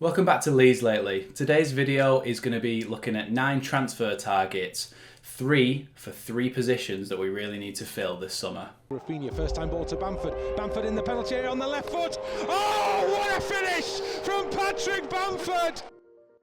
Welcome back to Leeds Lately. Today's video is going to be looking at 9 transfer targets, 3 for 3 positions that we really need to fill this summer. Rafinha, first time ball to Bamford. Bamford in the penalty area on the left foot. Oh, what a finish from Patrick Bamford!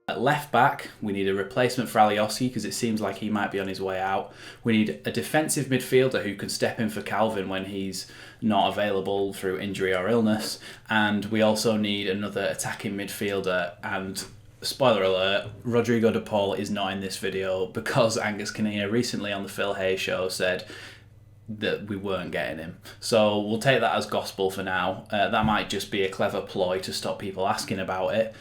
At left back, we need a replacement for Alioski because it seems like he might be on his way out. We need a defensive midfielder who can step in for Calvin when he's not available through injury or illness. And we also need another attacking midfielder. And spoiler alert, Rodrigo de Paul is not in this video because Angus Kinnear recently on the Phil Hay show said that we weren't getting him. So we'll take that as gospel for now. That might just be a clever ploy to stop people asking about it.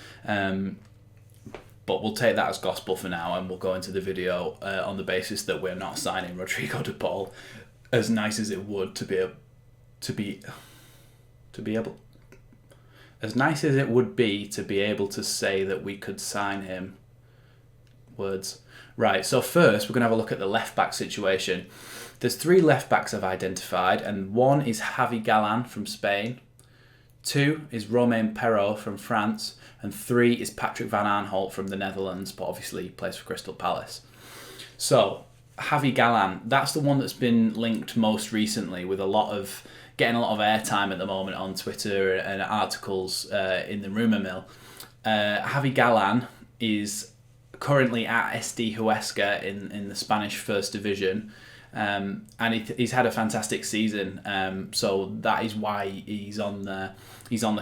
But we'll take that as gospel for now, and we'll go into the video on the basis that we're not signing Rodrigo de Paul. As nice as it would as nice as it would be to be able to say that we could sign him. Words. Right, so first we're going to have a look at the left back situation. There's 3 left backs I've identified, and 1 is Javi Galán from Spain, 2 is Romain Perraud from France, and 3 is Patrick van Aanholt from the Netherlands, but obviously he plays for Crystal Palace. So, Javi Galán, that's the one that's been linked most recently with getting a lot of airtime at the moment on Twitter and articles in the rumour mill. Javi Galán is currently at SD Huesca in the Spanish First Division. And he's had a fantastic season, so that is why he's on the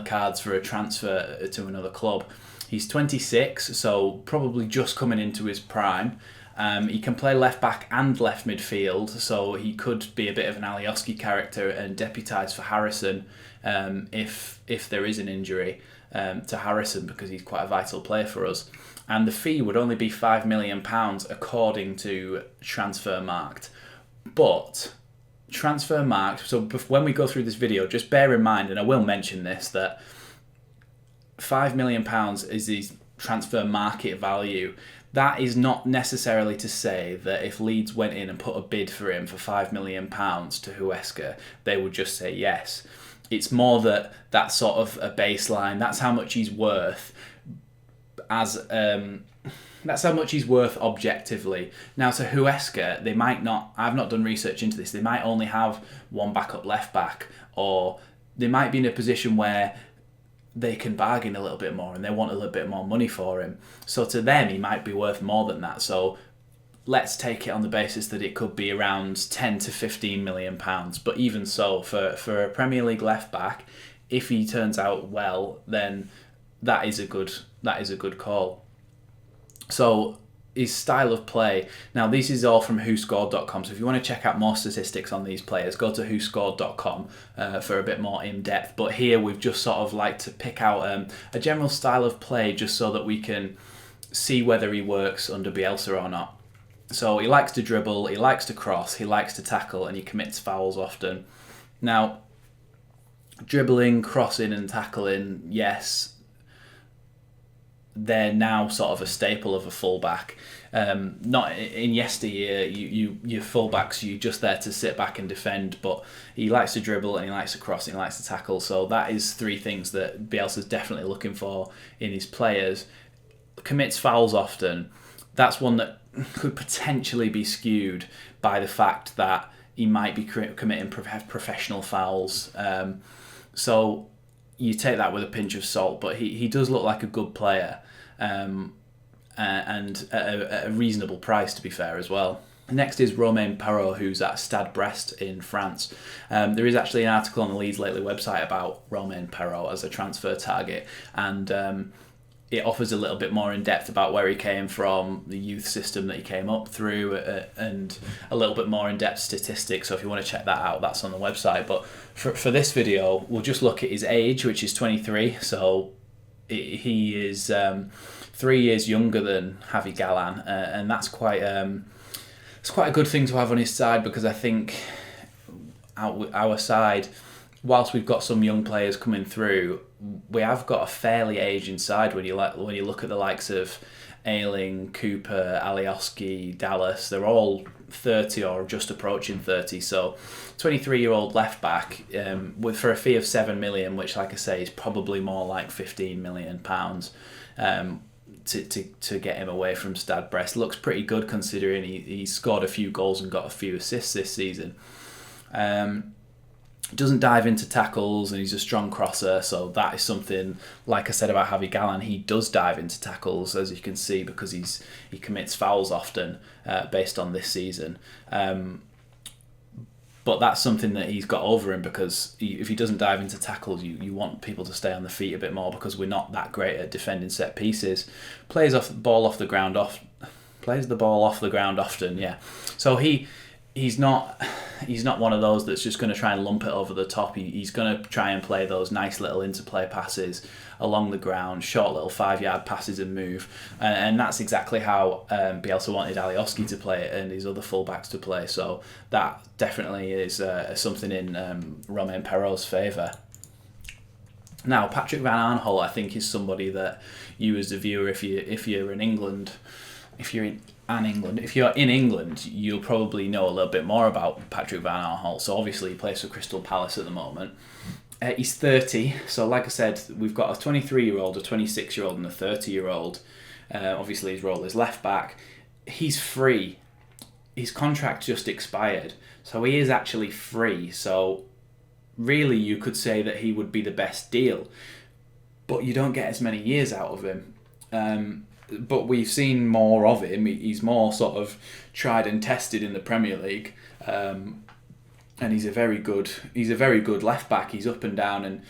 cards for a transfer to another club. He's 26, so probably just coming into his prime. He can play left back and left midfield, so he could be a bit of an Alioski character and deputise for Harrison if there is an injury to Harrison, because he's quite a vital player for us. And the fee would only be £5 million according to Transfermarkt. But Transfermarkt, so when we go through this video, just bear in mind, and I will mention this, that £5 million is his transfer market value. That is not necessarily to say that if Leeds went in and put a bid for him for £5 million to Huesca, they would just say yes. It's more that that's sort of a baseline. That's how much he's worth That's how much he's worth objectively. Now, to Huesca, they might not, I've not done research into this, they might only have one backup left back, or they might be in a position where they can bargain a little bit more and they want a little bit more money for him. So to them, he might be worth more than that. So let's take it on the basis that it could be around 10 to 15 million pounds. But even so, for a Premier League left back, if he turns out well, then that is a good call. So his style of play. Now, this is all from whoscored.com. So if you want to check out more statistics on these players, go to whoscored.com for a bit more in-depth. But here we've just sort of like to pick out a general style of play just so that we can see whether he works under Bielsa or not. So he likes to dribble, he likes to cross, he likes to tackle, and he commits fouls often. Now, dribbling, crossing and tackling, yes, they're now sort of a staple of a fullback. Not in yesteryear, your fullbacks, you're just there to sit back and defend, but he likes to dribble and he likes to cross and he likes to tackle. So that is 3 things that Bielsa's definitely looking for in his players. Commits fouls often. That's one that could potentially be skewed by the fact that he might be committing professional fouls. So you take that with a pinch of salt, but he does look like a good player, and at a reasonable price, to be fair, as well. Next is Romain Perraud, who's at Stade Brest in France. There is actually an article on the Leeds Lately website about Romain Perraud as a transfer target, and it offers a little bit more in depth about where he came from, the youth system that he came up through, and a little bit more in depth statistics. So if you want to check that out, that's on the website. But for this video, we'll just look at his age, which is 23. So he is 3 years younger than Javi Galán, and that's quite a good thing to have on his side, because I think our side, whilst we've got some young players coming through, we have got a fairly aging side when you look at the likes of Ayling, Cooper, Alioski, Dallas, they're all 30 or just approaching 30. So 23-year-old left back for a fee of 7 million, which, like I say, is probably more like 15 million pounds. To get him away from Stade Brest looks pretty good, considering he scored a few goals and got a few assists this season. Doesn't dive into tackles, and he's a strong crosser, so that is something, like I said about Javi Gallan, he does dive into tackles, as you can see, because he commits fouls often based on this season. But that's something that he's got over him, because if he doesn't dive into tackles, you want people to stay on the feet a bit more, because we're not that great at defending set pieces. Plays the ball off the ground often, yeah. So he's not one of those that's just going to try and lump it over the top. He's going to try and play those nice little interplay passes along the ground, short little 5-yard passes and move. And that's exactly how Bielsa wanted Alioski to play it and his other fullbacks to play. So that definitely is something in Romain Perraud's favour. Now, Patrick Van Aanholt, I think, is somebody that you as a viewer, if you're in England, if you're in England, you'll probably know a little bit more about Patrick Van Aanholt. So obviously he plays for Crystal Palace at the moment. He's 30, so like I said, we've got a 23-year-old, a 26-year-old and a 30-year-old. Obviously his role is left back. He's free. His contract just expired, so he is actually free. So really you could say that he would be the best deal, but you don't get as many years out of him. But we've seen more of him. He's more sort of tried and tested in the Premier League, and he's a very good left back. He's up and down, and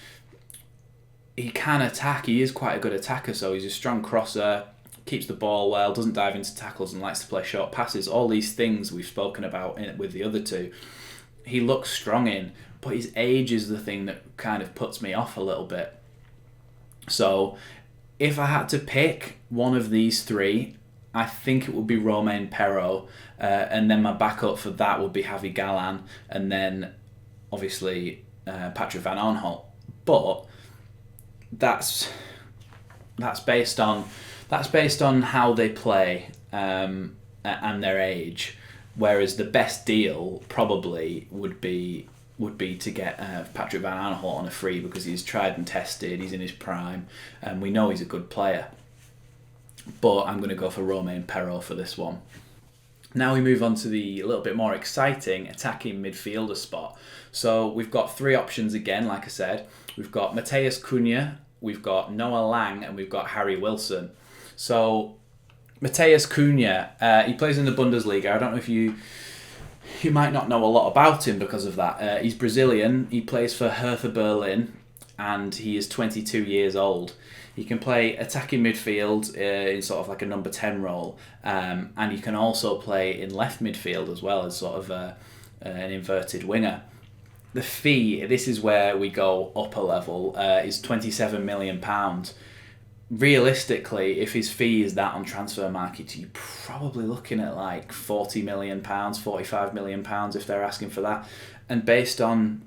he can attack. He is quite a good attacker. So he's a strong crosser, keeps the ball well, doesn't dive into tackles, and likes to play short passes. All these things we've spoken about with the other two, he looks strong in. But his age is the thing that kind of puts me off a little bit. So if I had to pick one of these three, I think it would be Romain Perraud, and then my backup for that would be Javi Gallan, and then obviously Patrick Van Aanholt. But that's based on how they play and their age. Whereas the best deal probably would be to get Patrick Van Aanholt on a free, because he's tried and tested, he's in his prime, and we know he's a good player. But I'm going to go for Romain Perraud for this one. Now we move on to the a little bit more exciting attacking midfielder spot. So we've got three options again, like I said. We've got Matheus Cunha, we've got Noah Lang, and we've got Harry Wilson. So Matheus Cunha, he plays in the Bundesliga. I don't know if you might not know a lot about him because of that. He's Brazilian, he plays for Hertha Berlin, and he is 22 years old. He can play attacking midfield in sort of like a number 10 role, and he can also play in left midfield as well as sort of an inverted winger. The fee, this is where we go up a level, is £27 million. Realistically, if his fee is that on transfer market, you're probably looking at like £40 million, £45 million if they're asking for that. And based on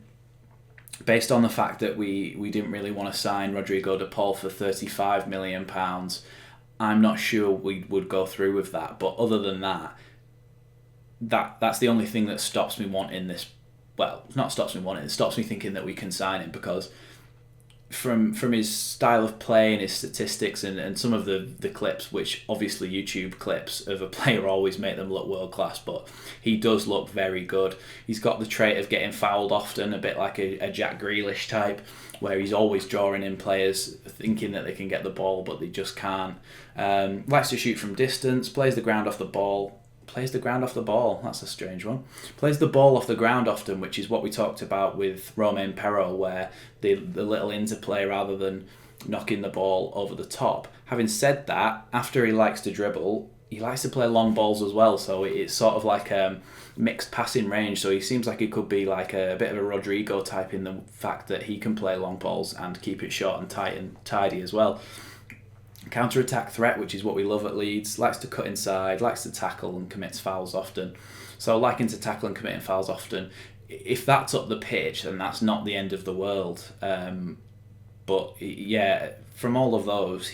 the fact that we didn't really want to sign Rodrigo de Paul for £35 million, I'm not sure we would go through with that. But other than that's the only thing that stops me wanting this. Well, not stops me wanting it, stops me thinking that we can sign him, because from his style of play and his statistics and some of the clips, which obviously YouTube clips of a player always make them look world class, but he does look very good. He's got the trait of getting fouled often, a bit like a Jack Grealish type, where he's always drawing in players thinking that they can get the ball but they just can't. Likes to shoot from distance, plays the ground off the ball. That's a strange one. Plays the ball off the ground often, which is what we talked about with Romain Perraud, where the little interplay rather than knocking the ball over the top. Having said that, after he likes to dribble, he likes to play long balls as well, so it's sort of like mixed passing range. So he seems like he could be like a bit of a Rodrigo type in the fact that he can play long balls and keep it short and tight and tidy as well. Counter-attack threat, which is what we love at Leeds. Likes to cut inside, likes to tackle and commits fouls often. So liking to tackle and committing fouls often, if that's up the pitch, then that's not the end of the world. But yeah, from all of those,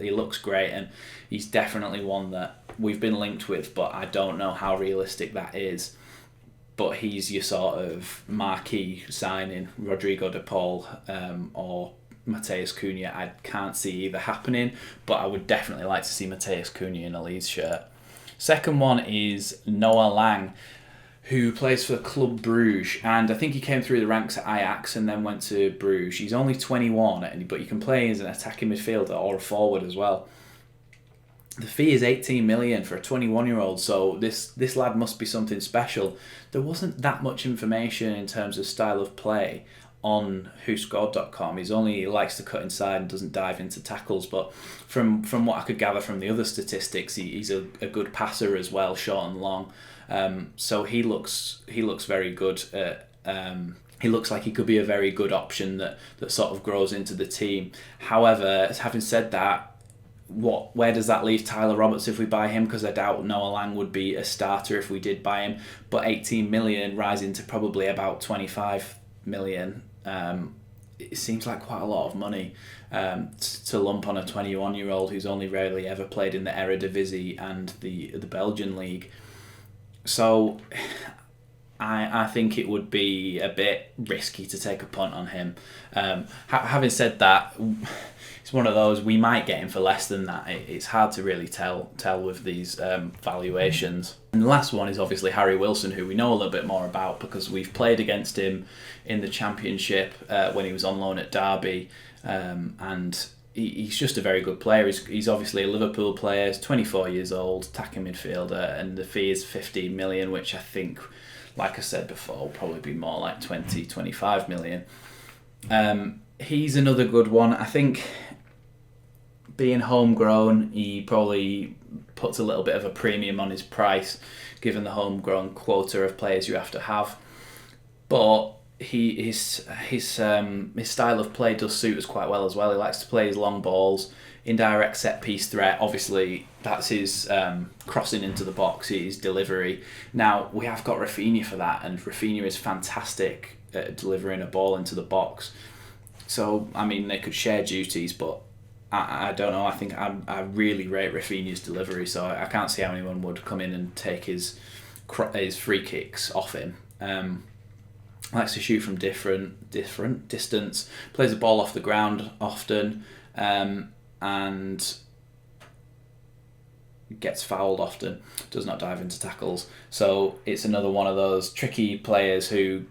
he looks great, and he's definitely one that we've been linked with, but I don't know how realistic that is. But he's your sort of marquee signing, Rodrigo de Paul or Mateus Cunha. I can't see either happening, but I would definitely like to see Mateus Cunha in a Leeds shirt. Second one is Noah Lang, who plays for Club Bruges, and I think he came through the ranks at Ajax and then went to Bruges. He's only 21, but you can play as an attacking midfielder or a forward as well. The fee is 18 million for a 21-year-old, so this lad must be something special. There wasn't that much information in terms of style of play on whoscored.com. He likes to cut inside and doesn't dive into tackles, but from what I could gather from the other statistics, he's a good passer as well, short and long. So he looks very good. He looks like he could be a very good option that sort of grows into the team. However, having said that, where does that leave Tyler Roberts if we buy him? Because I doubt Noah Lang would be a starter if we did buy him. But 18 million rising to probably about 25 million. It seems like quite a lot of money to lump on a 21-year-old who's only rarely ever played in the Eredivisie and the Belgian league. So I think it would be a bit risky to take a punt on him. Having said that, it's one of those, we might get him for less than that. It's hard to really tell with these valuations. And the last one is obviously Harry Wilson, who we know a little bit more about because we've played against him in the Championship when he was on loan at Derby, and he's just a very good player. He's obviously a Liverpool player. He's 24 years old, attacking midfielder, and the fee is 15 million, which I think, like I said before, will probably be more like 20-25 million. He's another good one. I think being homegrown, he probably puts a little bit of a premium on his price, given the homegrown quota of players you have to have. But his style of play does suit us quite well as well. He likes to play his long balls, indirect set piece threat. Obviously, that's his crossing into the box, his delivery. Now, we have got Rafinha for that, and Rafinha is fantastic at delivering a ball into the box. So, I mean, they could share duties, but I don't know. I think I really rate Rafinha's delivery, so I can't see how anyone would come in and take his free kicks off him. Likes to shoot from different distance, plays the ball off the ground often, and gets fouled often, does not dive into tackles. So it's another one of those tricky players who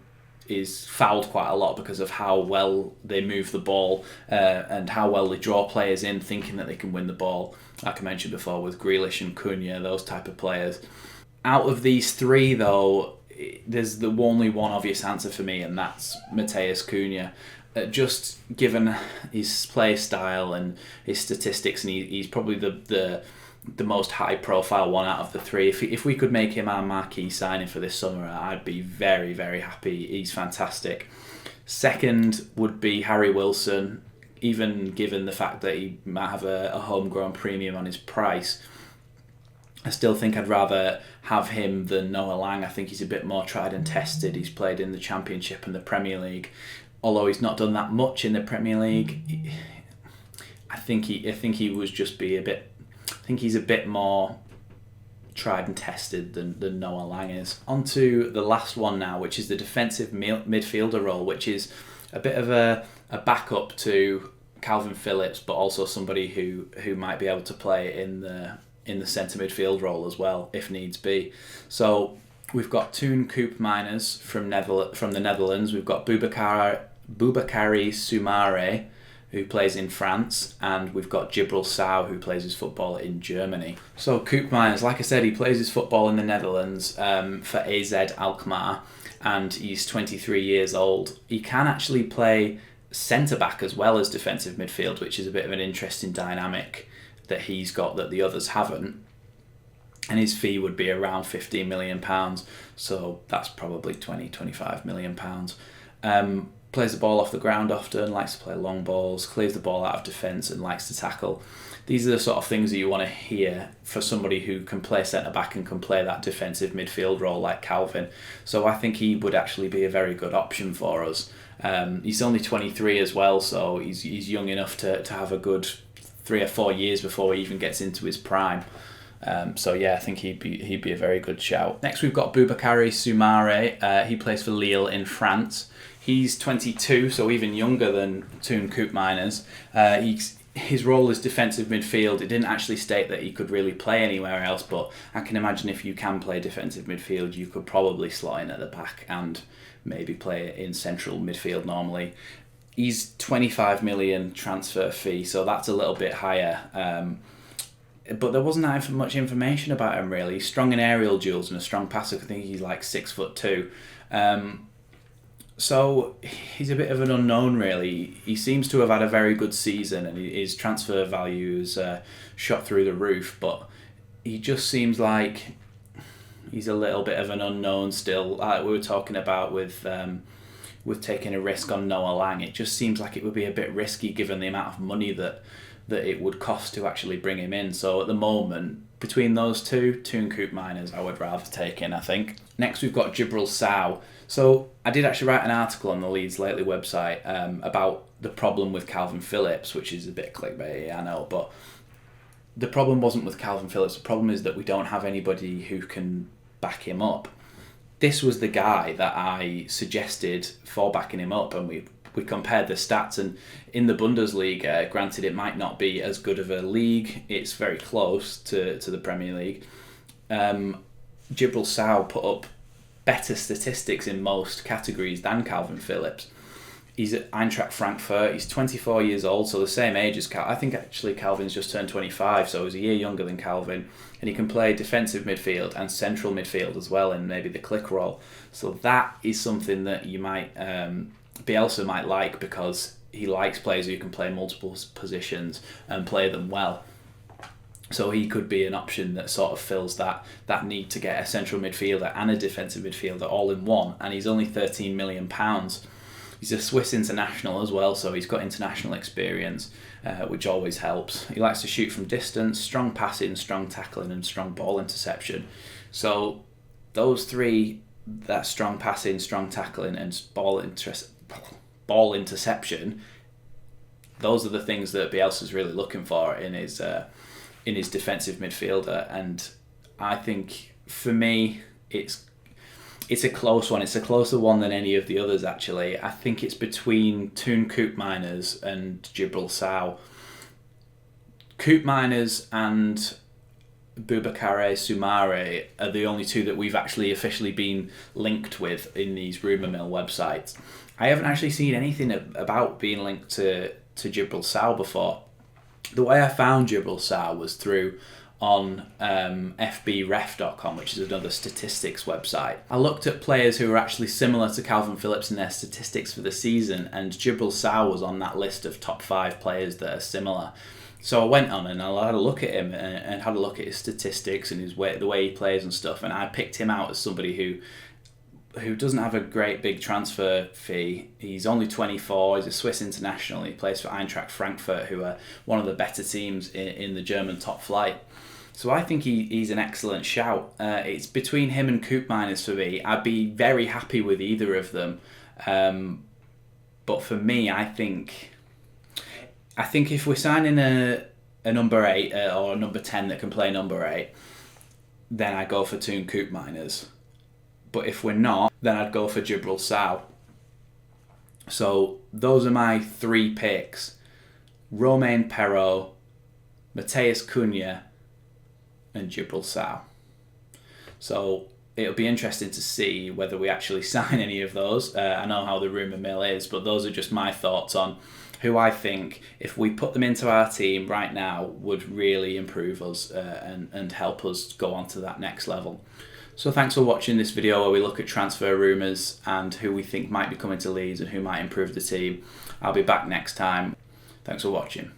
is fouled quite a lot because of how well they move the ball and how well they draw players in thinking that they can win the ball. Like I mentioned before with Grealish and Cunha, those type of players. Out of these three though, there's the only one obvious answer for me, and that's Mateus Cunha. Just given his play style and his statistics, and he's probably the most high profile one out of the three. If we could make him our marquee signing for this summer, I'd be very, very happy. He's fantastic. Second would be Harry Wilson, even given the fact that he might have a homegrown premium on his price. I still think I'd rather have him than Noah Lang. I think he's a bit more tried and tested. He's played in the Championship and the Premier League. Although he's not done that much in the Premier League, I think he was just be a bit. I think he's a bit more tried and tested than Noah Lang is. On to the last one now, which is the defensive midfielder role, which is a bit of a backup to Calvin Phillips, but also somebody who might be able to play in the centre midfield role as well, if needs be. So we've got Toon Koopmeiners from the Netherlands. We've got Boubakary Soumaré, who plays in France, and we've got Djibril Sow, who plays his football in Germany. So Koopmeiners, like I said, he plays his football in the Netherlands for AZ Alkmaar, and he's 23 years old. He can actually play centre-back as well as defensive midfield, which is a bit of an interesting dynamic that he's got that the others haven't. And his fee would be around £15 million, so that's probably £20-25 million. Plays the ball off the ground often, likes to play long balls, clears the ball out of defence and likes to tackle. These are the sort of things that you want to hear for somebody who can play centre-back and can play that defensive midfield role like Calvin. So I think he would actually be a very good option for us. He's only 23 as well, so he's young enough to have a good 3 or 4 years before he even gets into his prime. So yeah, I think he'd be a very good shout. Next we've got Boubakary Soumaré. He plays for Lille in France. He's 22, so even younger than Toon Koopmeiners. His role is defensive midfield. It didn't actually state that he could really play anywhere else, but I can imagine if you can play defensive midfield, you could probably slot in at the back and maybe play in central midfield normally. He's 25 million transfer fee, so that's a little bit higher. But there wasn't that much information about him really. He's strong in aerial duels and a strong passer. I think he's like 6'2". So he's a bit of an unknown really. He seems to have had a very good season and his transfer value is shot through the roof, but he just seems like he's a little bit of an unknown still. We were talking about with taking a risk on Noah Lang. It just seems like it would be a bit risky given the amount of money that it would cost to actually bring him in. So at the moment, between those two, Toon Koopmeiners I would rather take in, I think. Next we've got Djibril Sow. So I did actually write an article on the Leeds Lately website about the problem with Calvin Phillips, which is a bit clickbaity, I know, but the problem wasn't with Calvin Phillips. The problem is that we don't have anybody who can back him up. This was the guy that I suggested for backing him up, and we compared the stats, and in the Bundesliga, granted it might not be as good of a league, it's very close to the Premier League. Djibril Sow put up better statistics in most categories than Calvin Phillips. He's at Eintracht Frankfurt, he's 24 years old, so the same age as Calvin. I think actually Calvin's just turned 25, so he's a year younger than Calvin, and he can play defensive midfield and central midfield as well in maybe the click role. So that is something that you might... Bielsa might like, because he likes players who can play multiple positions and play them well. So he could be an option that sort of fills that need to get a central midfielder and a defensive midfielder all in one. And he's only £13 million. He's a Swiss international as well, so he's got international experience, which always helps. He likes to shoot from distance, strong passing, strong tackling, and strong ball interception. So those three, that strong passing, strong tackling, and ball interception, those are the things that Bielsa's really looking for in his defensive midfielder. And I think for me it's a close one. It's a closer one than any of the others actually. I think it's between Toon Koopmeiners and Djibril Sow. Koopmeiners and Boubakary Soumaré are the only two that we've actually officially been linked with in these rumour mill websites. I haven't actually seen anything about being linked to Djibril Sow before. The way I found Djibril Sow was through on fbref.com, which is another statistics website. I looked at players who were actually similar to Calvin Phillips in their statistics for the season, and Djibril Sow was on that list of top 5 players that are similar. So I went on and I had a look at him and had a look at his statistics and the way he plays and stuff, and I picked him out as somebody who doesn't have a great big transfer fee. He's only 24, he's a Swiss international, he plays for Eintracht Frankfurt, who are one of the better teams in the German top flight. So I think he's an excellent shout. It's between him and Koopmeiners for me. I'd be very happy with either of them. But for me, I think if we're signing a number 8 or a number 10 that can play number 8, then I go for Toon Koopmeiners. But if we're not, then I'd go for Djibril Sow. So those are my 3 picks: Romain Perrault, Matheus Cunha, and Djibril Sow. So it'll be interesting to see whether we actually sign any of those. I know how the rumour mill is, but those are just my thoughts on who I think, if we put them into our team right now, would really improve us and help us go on to that next level. So thanks for watching this video where we look at transfer rumours and who we think might be coming to Leeds and who might improve the team. I'll be back next time. Thanks for watching.